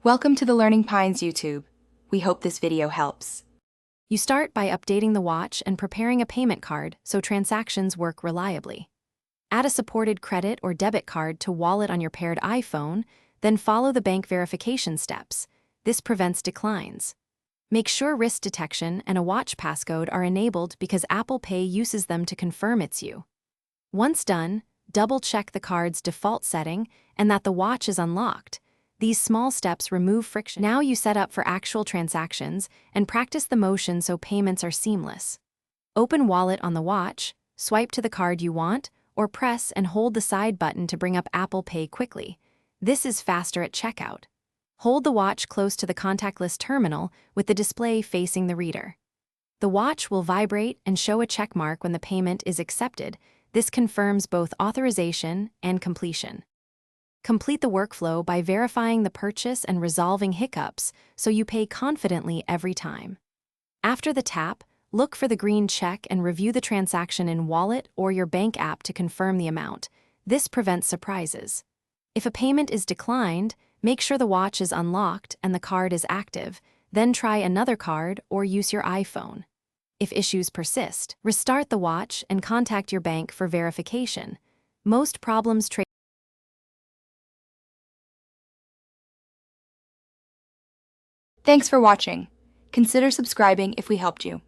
Welcome to the Learning Pines YouTube. We hope this video helps. You start by updating the watch and preparing a payment card so transactions work reliably. Add a supported credit or debit card to wallet on your paired iPhone, then follow the bank verification steps. This prevents declines. Make sure wrist detection and a watch passcode are enabled because Apple Pay uses them to confirm it's you. Once done, double-check the card's default setting and that the watch is unlocked. These small steps remove friction. Now you set up for actual transactions and practice the motion so payments are seamless. Open Wallet on the watch, swipe to the card you want, or press and hold the side button to bring up Apple Pay quickly. This is faster at checkout. Hold the watch close to the contactless terminal with the display facing the reader. The watch will vibrate and show a check mark when the payment is accepted. This confirms both authorization and completion. Complete the workflow by verifying the purchase and resolving hiccups so you pay confidently every time. After the tap, look for the green check and review the transaction in Wallet or your bank app to confirm the amount. This prevents surprises. If a payment is declined, make sure the watch is unlocked and the card is active, then try another card or use your iPhone. If issues persist, restart the watch and contact your bank for verification. Most problems Thanks for watching. Consider subscribing if we helped you.